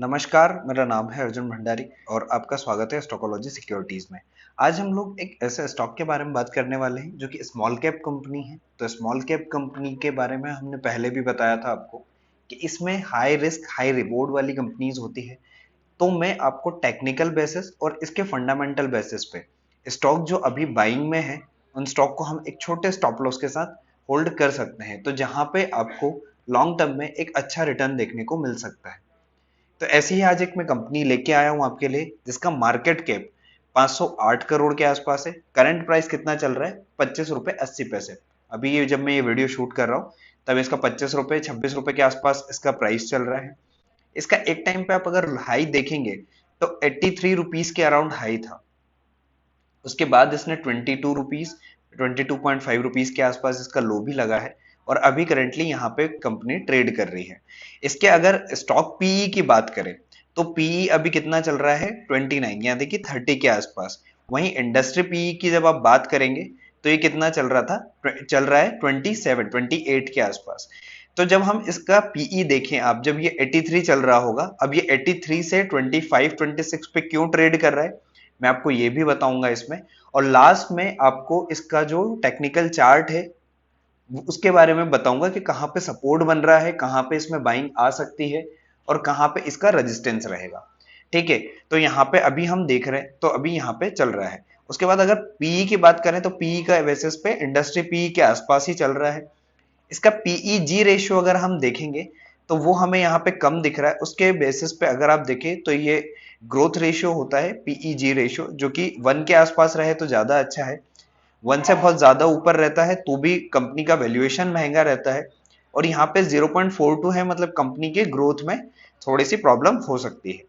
नमस्कार, मेरा नाम है अर्जुन भंडारी और आपका स्वागत है स्टॉकोलॉजी सिक्योरिटीज में। आज हम लोग एक ऐसे स्टॉक के बारे में बात करने वाले हैं जो कि स्मॉल कैप कंपनी है। तो स्मॉल कैप कंपनी के बारे में हमने पहले भी बताया था आपको कि इसमें हाई रिस्क हाई रिवॉर्ड वाली कंपनीज होती है। तो मैं आपको टेक्निकल बेसिस और इसके फंडामेंटल बेसिस पे स्टॉक जो अभी बाइंग में है उन स्टॉक को हम एक छोटे स्टॉप लॉस के साथ होल्ड कर सकते हैं, तो जहां पे आपको लॉन्ग टर्म में एक अच्छा रिटर्न देखने को मिल सकता है। तो ऐसे ही आज एक मैं कंपनी लेके आया हूं आपके लिए जिसका मार्केट कैप 508 करोड़ के आसपास है। करंट प्राइस कितना चल रहा है? 25 रुपए 80 पैसे। अभी ये जब मैं ये वीडियो शूट कर रहा हूँ तब इसका 25 रुपए 26 रुपए के आसपास इसका प्राइस चल रहा है। इसका एक टाइम पे आप अगर हाई देखेंगे तो 83 रुपीज के अराउंड हाई था। उसके बाद इसने 22 रुपीज 22.5 रुपीज के आसपास इसका लो भी लगा है और अभी करेंटली यहाँ पे कंपनी ट्रेड कर रही है। इसके अगर स्टॉक पीई की बात करें तो पीई अभी कितना चल रहा है? 29 यानी कि 30 के आसपास। वहीं इंडस्ट्री पीई की जब आप बात करेंगे तो ये कितना चल रहा था? चल रहा है 27 28 के आसपास। तो जब हम इसका पीई देखें, आप जब ये 83 चल रहा होगा, अब ये 83 से 25 26 पे क्यों ट्रेड कर रहा है मैं आपको ये भी बताऊंगा इसमें। और लास्ट में आपको इसका जो टेक्निकल चार्ट है उसके बारे में बताऊंगा कि कहां पे सपोर्ट बन रहा है, कहां पे इसमें बाइंग आ सकती है और कहां पे इसका रेजिस्टेंस रहेगा। ठीक है, तो यहाँ पे अभी हम देख रहे हैं तो अभी यहाँ पे चल रहा है। उसके बाद अगर पीई की बात करें तो पीई का बेसिस पे इंडस्ट्री पीई के आसपास ही चल रहा है। इसका पीई जी रेशियो अगर हम देखेंगे तो वो हमें यहाँ पे कम दिख रहा है। उसके बेसिस पे अगर आप देखें तो ये ग्रोथ रेशियो होता है पीई जी रेशियो, जो कि 1 के आसपास रहे तो ज्यादा अच्छा है। 1 से बहुत ज्यादा ऊपर रहता है तो भी कंपनी का वैल्यूएशन महंगा रहता है। और यहाँ पे 0.42 है, मतलब कंपनी के ग्रोथ में थोड़ी सी प्रॉब्लम हो सकती है।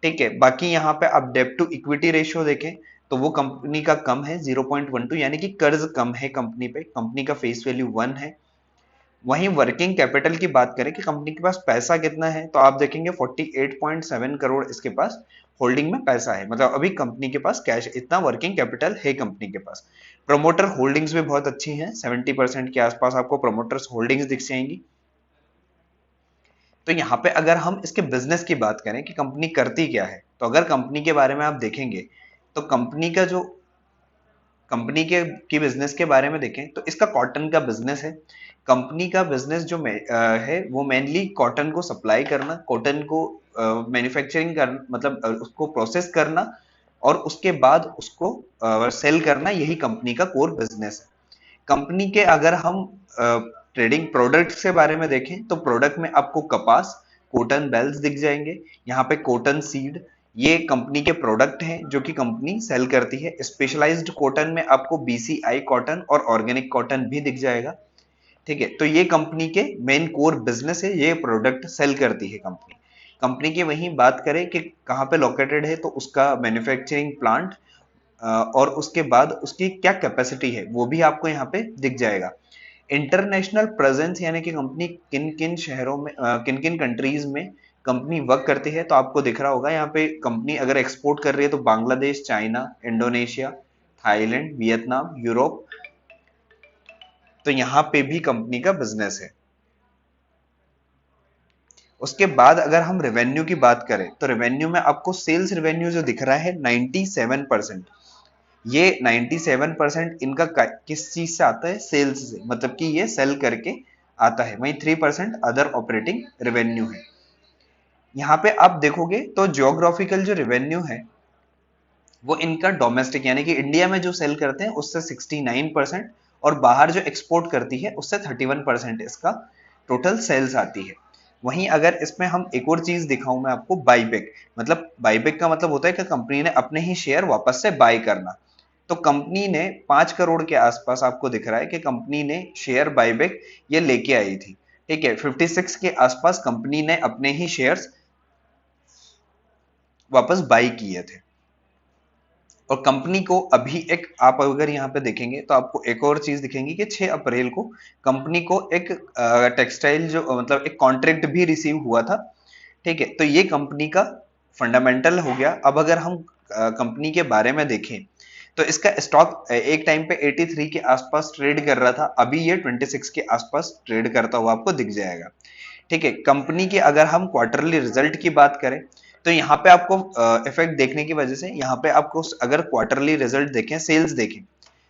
ठीक है, बाकी यहाँ पे आप डेब्ट टू इक्विटी रेशियो देखें तो वो कंपनी का कम है 0.12, यानी कि कर्ज कम है कंपनी पे। कंपनी का फेस वैल्यू 1 है। वहीं वर्किंग कैपिटल की बात करें कि कंपनी के पास पैसा कितना है तो आप देखेंगे 48.7 करोड़ इसके पास होल्डिंग में पैसा है। मतलब अभी कंपनी के पास कैश इतना वर्किंग कैपिटल है कंपनी के पास। प्रमोटर होल्डिंग्स भी बहुत अच्छी हैं, 70% के आसपास आपको प्रमोटर्स होल्डिंग्स दिख जाएंगी। तो यहाँ पे अगर हम इसके बिजनेस की बात करें कि कंपनी करती क्या है, तो अगर कंपनी के बारे में आप देखेंगे तो कंपनी के की बिजनेस के बारे में देखें तो इसका कॉटन का बिजनेस है। कंपनी का बिजनेस जो है वो मेनली कॉटन को सप्लाई करना, कॉटन को मैन्युफैक्चरिंग करना, मतलब उसको प्रोसेस करना और उसके बाद उसको सेल करना, यही कंपनी का कोर बिजनेस है। कंपनी के अगर हम ट्रेडिंग प्रोडक्ट्स के बारे में देखें तो प्रोडक्ट में आपको कपास, कॉटन बेल्स दिख जाएंगे। यहाँ पे कॉटन सीड, ये कंपनी के प्रोडक्ट हैं जो कि कंपनी सेल करती है। स्पेशलाइज्ड कॉटन में आपको बीसीआई कॉटन और ऑर्गेनिक कॉटन भी दिख जाएगा। ठीक है, तो ये कंपनी के मेन कोर बिजनेस है, ये प्रोडक्ट सेल करती है कंपनी। कंपनी की वहीं बात करें कि कहाँ पे लोकेटेड है तो उसका मैन्युफैक्चरिंग प्लांट और उसके बाद उसकी क्या कैपेसिटी है वो भी आपको यहाँ पे दिख जाएगा। इंटरनेशनल प्रेजेंस यानी कि कंपनी किन किन शहरों में, किन किन कंट्रीज में कंपनी वर्क करती है तो आपको दिख रहा होगा। यहाँ पे कंपनी अगर एक्सपोर्ट कर रही है तो Bangladesh, China, Indonesia, Thailand, Vietnam, Europe, तो यहाँ पे भी कंपनी का बिजनेस है। उसके बाद अगर हम रेवेन्यू की बात करें तो रेवेन्यू में आपको सेल्स रेवेन्यू जो दिख रहा है 97%, ये 97% इनका किस चीज से आता है? सेल्स से, मतलब कि ये सेल करके आता है। वहीं 3% अदर ऑपरेटिंग रेवेन्यू है। यहाँ पे आप देखोगे तो जियोग्राफिकल जो रेवेन्यू है वो इनका डोमेस्टिक यानी कि इंडिया में जो सेल करते हैं उससे 69% और बाहर जो एक्सपोर्ट करती है उससे 31% इसका टोटल सेल्स आती है। वहीं अगर इसमें हम एक और चीज दिखाऊं मैं आपको, बाईबैक। मतलब बाईबैक का मतलब होता है कि कंपनी ने अपने ही शेयर वापस से बाय करना। तो कंपनी ने 5 करोड़ के आसपास आपको दिख रहा है कि कंपनी ने शेयर बायबैक ये लेके आई थी। ठीक है, 56 के आसपास कंपनी ने अपने ही शेयर्स वापस बाई किए थे। और कंपनी को अभी एक, आप अगर यहाँ पे देखेंगे तो आपको एक और चीज दिखेंगी कि 6 अप्रैल को कंपनी को एक टेक्सटाइल जो मतलब एक कॉन्ट्रैक्ट भी रिसीव हुआ था। ठीक है, तो ये कंपनी का फंडामेंटल हो गया। अब अगर हम कंपनी के बारे में देखें तो इसका स्टॉक एक टाइम पे 83 के आसपास ट्रेड कर रहा था, अभी ये 26 के आसपास ट्रेड करता हुआ आपको दिख जाएगा। ठीक है, कंपनी की अगर हम क्वार्टरली रिजल्ट की बात करें तो यहाँ पे आपको इफेक्ट देखने की वजह से यहाँ पे आपको अगर क्वार्टरली रिजल्ट देखें, सेल्स देखें,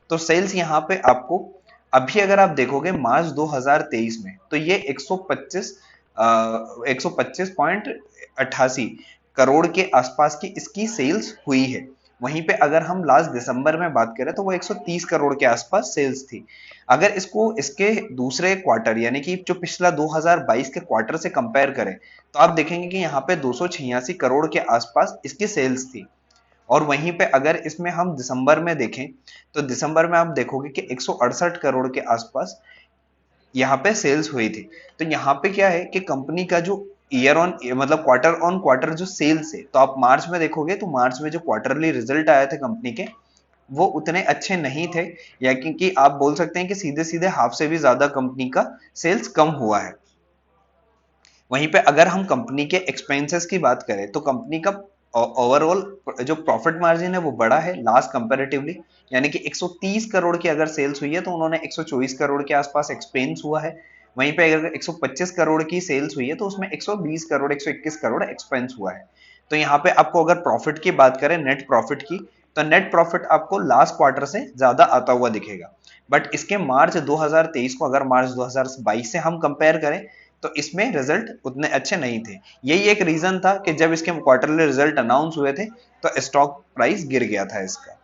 तो सेल्स यहाँ पे आपको अभी अगर आप देखोगे मार्च 2023 में तो ये 125.88 करोड़ के आसपास की इसकी सेल्स हुई है। वहीं पे अगर हम लास्ट दिसंबर में बात करें तो वो 130 करोड़ के आसपास सेल्स थी। अगर इसको इसके दूसरे क्वार्टर यानी कि जो पिछला 2022 के क्वार्टर से कंपेयर करें तो आप देखेंगे कि यहाँ पे 286 करोड़ के आसपास इसकी सेल्स थी। और वहीं पे अगर इसमें हम दिसंबर में देखें तो दिसंबर में आप देखोगे कि 168 करोड़ के आसपास यहाँ पे सेल्स हुई थी। तो यहाँ पे क्या है कि कंपनी का जो ईयर ऑन मतलब क्वार्टर ऑन क्वार्टर जो सेल्स है, तो आप मार्च में देखोगे तो मार्च में जो क्वार्टरली रिजल्ट आए थे कंपनी के वो उतने अच्छे नहीं थे, या क्योंकि आप बोल सकते हैं कि सीधे सीधे हाफ से भी ज्यादा कंपनी का सेल्स कम हुआ है। वहीं पे अगर हम कंपनी के एक्सपेंसेस की बात करें तो कंपनी का ओवरऑल जो प्रॉफिट मार्जिन है वो बड़ा है लास्ट कंपैरेटिवली, यानी कि 130 करोड़ की अगर सेल्स हुई है तो उन्होंने 124 करोड़ के आसपास एक्सपेंस हुआ है। वहीं पे अगर 125 करोड़ की सेल्स हुई है तो उसमें 120 करोड़ 121 करोड़ एक्सपेंस हुआ है। तो यहाँ पे आपको अगर प्रॉफिट की बात करें, नेट प्रॉफिट की, तो नेट प्रॉफिट आपको लास्ट क्वार्टर से ज्यादा आता हुआ दिखेगा। बट इसके मार्च 2023 को अगर मार्च 2022 से हम कंपेयर करें तो इसमें रिजल्ट उतने अच्छे नहीं थे। यही एक रीजन था कि जब इसके क्वार्टरली रिजल्ट अनाउंस हुए थे तो स्टॉक प्राइस गिर गया था इसका।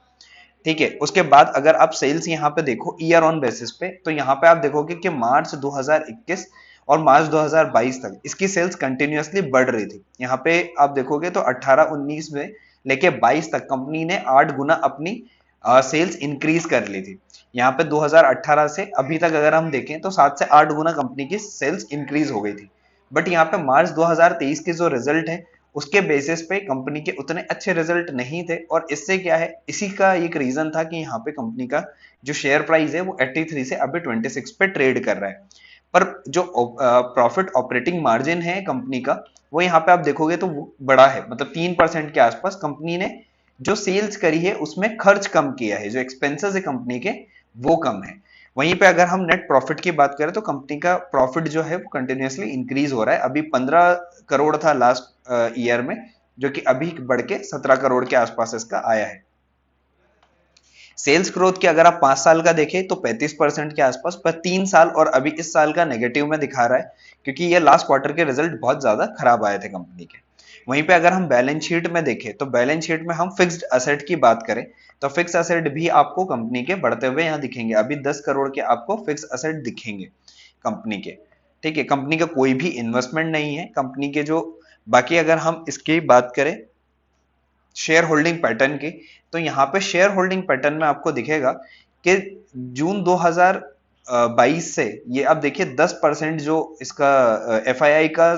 ठीक है, उसके बाद अगर आप सेल्स यहाँ पे देखो ईयर ऑन बेसिस पे तो यहाँ पे आप देखोगे कि मार्च 2021 और मार्च 2022 तक इसकी सेल्स कंटिन्यूअसली बढ़ रही थी। यहाँ पे आप देखोगे तो 18-19 में लेके 22 तक कंपनी ने 8 गुना अपनी सेल्स इंक्रीज कर ली थी। यहाँ पे 2018 से अभी तक अगर हम देखें तो 7 से 8 गुना कंपनी की सेल्स इंक्रीज हो गई थी। बट यहाँ पे मार्च 2023 के जो रिजल्ट है उसके बेसिस पे कंपनी के उतने अच्छे रिजल्ट नहीं थे, और इससे क्या है, इसी का एक रीजन था कि यहाँ पे कंपनी का जो शेयर प्राइस है वो 83 से अभी 26 पे ट्रेड कर रहा है। पर जो प्रॉफिट ऑपरेटिंग मार्जिन है कंपनी का वो यहाँ पे आप देखोगे तो वो बड़ा है, मतलब 3% के आसपास कंपनी ने जो सेल्स करी है उसमें खर्च कम किया है, जो एक्सपेंसेस है कंपनी के वो कम है। वहीं पे अगर हम नेट प्रॉफिट की बात करें तो कंपनी का प्रॉफिट जो है वो कंटिन्यूअसली इंक्रीज हो रहा है। अभी 15 करोड़ था लास्ट ईयर में, जो कि अभी बढ़ के 17 करोड़ के आसपास इसका आया है। सेल्स ग्रोथ की अगर आप 5 साल का देखें तो 35% के आसपास, पर 3 साल और अभी इस साल का नेगेटिव में दिखा रहा है, क्योंकि ये लास्ट क्वार्टर के रिजल्ट बहुत ज्यादा खराब आए थे कंपनी के। वहीं पे अगर हम बैलेंस शीट में देखें तो बैलेंस शीट में हम फिक्स्ड असेट की बात करें तो फिक्स असेट भी आपको कंपनी के बढ़ते हुए यहाँ दिखेंगे। अभी 10 करोड़ के आपको फिक्स असेट दिखेंगे कंपनी के। ठीक है, कंपनी का कोई भी इन्वेस्टमेंट नहीं है कंपनी के जो। बाकी अगर हम इसकी बात करें शेयर होल्डिंग पैटर्न की, तो यहाँ पे शेयर होल्डिंग पैटर्न में आपको दिखेगा कि जून 2022 से ये अब देखिए 10% जो इसका एफआईआई का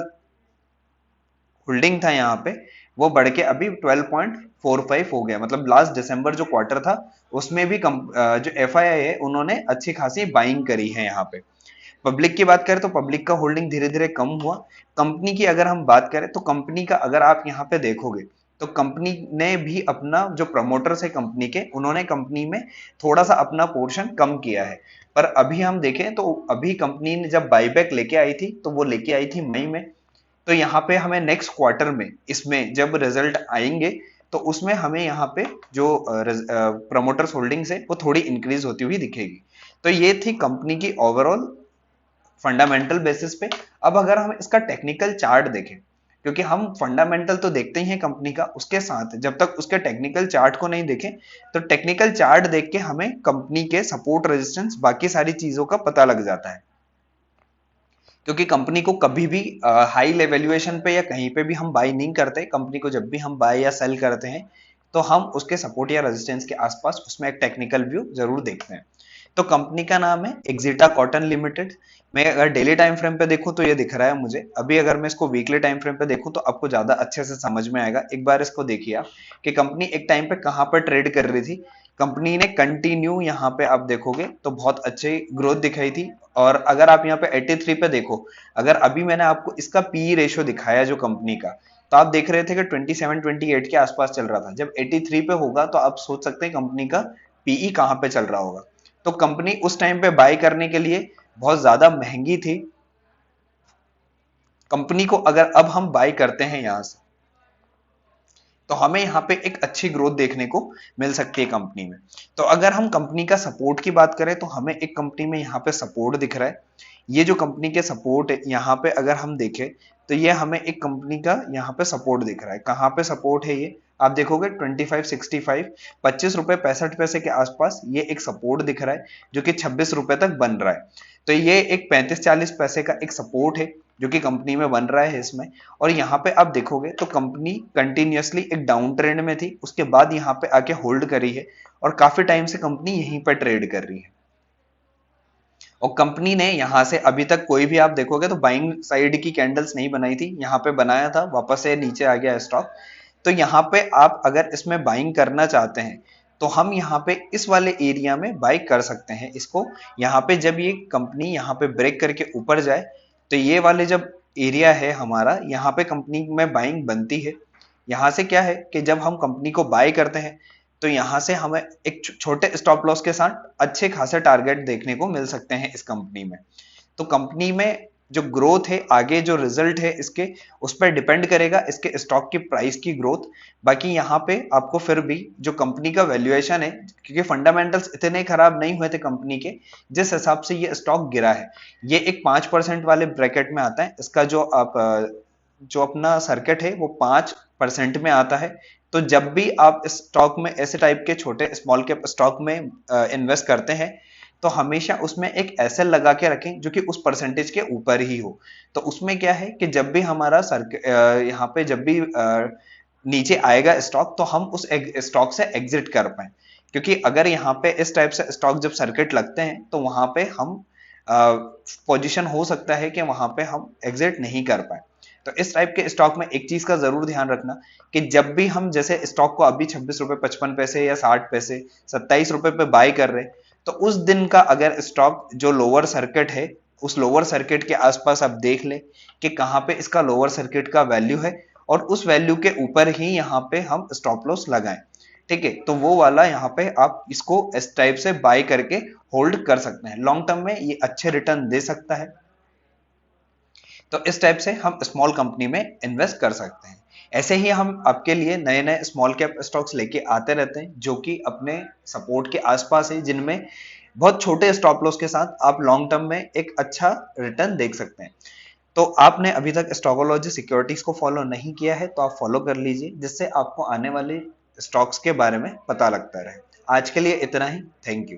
होल्डिंग था यहाँ पे वो बढ़ के अभी 12.45 हो गया। मतलब लास्ट दिसंबर जो क्वार्टर था उसमें भी जो एफआईआई है उन्होंने अच्छी खासी बाइंग करी है। यहाँ पे पब्लिक की बात करें तो पब्लिक का होल्डिंग धीरे धीरे कम हुआ। कंपनी की अगर हम बात करें तो कंपनी का अगर आप यहाँ पे देखोगे तो कंपनी ने भी अपना जो प्रमोटर्स है कंपनी के, उन्होंने कंपनी में थोड़ा सा अपना पोर्शन कम किया है। पर अभी हम देखें तो अभी कंपनी ने जब बाईबैक लेके आई थी तो वो लेके आई थी मई में। तो यहाँ पे हमें नेक्स्ट क्वार्टर में इसमें जब रिजल्ट आएंगे तो उसमें हमें यहाँ पे जो प्रमोटर्स होल्डिंग्स है वो थोड़ी इंक्रीज होती हुई दिखेगी। तो ये थी कंपनी की ओवरऑल फंडामेंटल बेसिस पे। अब अगर हम इसका टेक्निकल चार्ट देखें, क्योंकि हम फंडामेंटल तो देखते ही हैं कंपनी का, उसके साथ जब तक उसके टेक्निकल चार्ट को नहीं देखें तो टेक्निकल चार्ट देख के हमें कंपनी के सपोर्ट रेजिस्टेंस बाकी सारी चीजों का पता लग जाता है। क्योंकि कंपनी को कभी भी हाई लेवल्यूएशन पे या कहीं पे भी हम बाय नहीं करते। कंपनी को जब भी हम बाय या सेल करते हैं तो हम उसके सपोर्ट या रेजिस्टेंस के आसपास उसमें एक टेक्निकल व्यू जरूर देखते हैं। तो कंपनी का नाम है एक्जिटा कॉटन लिमिटेड। मैं अगर डेली टाइम फ्रेम पे देखूं तो ये दिख रहा है मुझे। अभी अगर मैं इसको वीकली टाइम फ्रेम पे देखूं तो आपको ज्यादा अच्छे से समझ में आएगा। एक बार इसको देखिए आप कि कंपनी एक टाइम पे कहां पर ट्रेड कर रही थी। कंपनी ने कंटिन्यू यहाँ पे आप देखोगे तो बहुत अच्छी ग्रोथ दिखाई थी। और अगर आप यहाँ पे 83 पे देखो, अगर अभी मैंने आपको इसका पी रेशियो दिखाया जो कंपनी का, तो आप देख रहे थे कि 27-28 के आसपास चल रहा था। जब 83 पे होगा तो आप सोच सकते हैं कंपनी का पीई कहां पे चल रहा होगा। तो कंपनी उस टाइम पे बाय करने के लिए बहुत ज्यादा महंगी थी। कंपनी को अगर अब हम बाय करते हैं यहां से, तो हमें यहाँ पे एक अच्छी ग्रोथ देखने को मिल सकती है कंपनी में। तो अगर हम कंपनी का सपोर्ट की बात करें तो हमें एक कंपनी में यहाँ पे सपोर्ट दिख रहा है। ये जो कंपनी के सपोर्ट है यहाँ पे अगर हम देखें तो ये हमें एक कंपनी का यहाँ पे सपोर्ट दिख रहा है। कहाँ पे सपोर्ट है ये आप देखोगे 2565, 25 रुपए 65 पैसे के आसपास ये एक सपोर्ट दिख रहा है जो कि 26 रुपए तक बन रहा है। तो ये एक 35-40 पैसे का एक सपोर्ट है जो कि कंपनी में बन रहा है इसमें। और यहाँ पे आप देखोगे तो कंपनी कंटिन्यूअसली एक डाउन ट्रेंड में थी, उसके बाद यहाँ पे आके होल्ड करी है और काफी टाइम से कंपनी यहीं पर ट्रेड कर रही है। और कंपनी ने यहां से अभी तक कोई भी आप देखोगे तो बाइंग साइड की कैंडल्स नहीं बनाई थी, यहाँ पे बनाया था, वापस से नीचे आ गया स्टॉक। तो यहाँ पे आप अगर इसमें बाइंग करना चाहते हैं तो हम यहाँ पे इस वाले एरिया में बाई कर सकते हैं इसको। यहाँ पे जब ये कंपनी यहाँ पे ब्रेक करके ऊपर जाए तो ये वाले जब एरिया है हमारा, यहाँ पे कंपनी में बाइंग बनती है। यहाँ से क्या है कि जब हम कंपनी को बाय करते हैं तो यहाँ से हमें एक छोटे स्टॉप लॉस के साथ अच्छे खासे टारगेट देखने को मिल सकते हैं इस कंपनी में। तो कंपनी में जो ग्रोथ है, आगे जो रिजल्ट है इसके, उस पर डिपेंड करेगा इसके स्टॉक की प्राइस की ग्रोथ। बाकी यहाँ पे आपको फिर भी जो कंपनी का वैल्यूएशन है, क्योंकि फंडामेंटल्स इतने खराब नहीं हुए थे कंपनी के जिस हिसाब से ये स्टॉक गिरा है, ये एक 5% वाले ब्रैकेट में आता है। इसका जो अपना सर्किट है वो 5% में आता है। तो जब भी आप इस स्टॉक में ऐसे टाइप के छोटे स्मॉल कैप स्टॉक में इन्वेस्ट करते हैं तो हमेशा उसमें एक एसएल लगा के रखें जो कि उस परसेंटेज के ऊपर ही हो। तो उसमें क्या है कि जब भी हमारा यहाँ पे जब भी नीचे आएगा स्टॉक तो हम उस स्टॉक से एग्जिट कर पाए। क्योंकि अगर यहाँ पे इस टाइप से स्टॉक जब सर्किट लगते हैं तो वहां पे हम पोजीशन हो सकता है कि वहां पे हम एग्जिट नहीं कर पाए। तो इस टाइप के स्टॉक में एक चीज का जरूर ध्यान रखना कि जब भी हम जैसे स्टॉक को अभी 26 रुपए 55 पैसे या 60 पैसे 27 रुपए पे बाय कर रहे हैं, तो उस दिन का अगर स्टॉक जो लोअर सर्किट है, उस लोअर सर्किट के आसपास आप देख ले कि कहाँ पे इसका लोअर सर्किट का वैल्यू है और उस वैल्यू के ऊपर ही यहाँ पे हम स्टॉप लॉस लगाएं। ठीक है, तो वो वाला यहाँ पे आप इसको इस टाइप से बाय करके होल्ड कर सकते हैं। लॉन्ग टर्म में ये अच्छे रिटर्न दे सकता है। तो इस टाइप से हम स्मॉल कंपनी में इन्वेस्ट कर सकते हैं। ऐसे ही हम आपके लिए नए नए स्मॉल कैप स्टॉक्स लेके आते रहते हैं जो कि अपने सपोर्ट के आसपास है, जिनमें बहुत छोटे स्टॉप लॉस के साथ आप लॉन्ग टर्म में एक अच्छा रिटर्न देख सकते हैं। तो आपने अभी तक स्टॉकोलॉजी सिक्योरिटीज को फॉलो नहीं किया है तो आप फॉलो कर लीजिए, जिससे आपको आने वाले स्टॉक्स के बारे में पता लगता रहे। आज के लिए इतना ही। Thank you.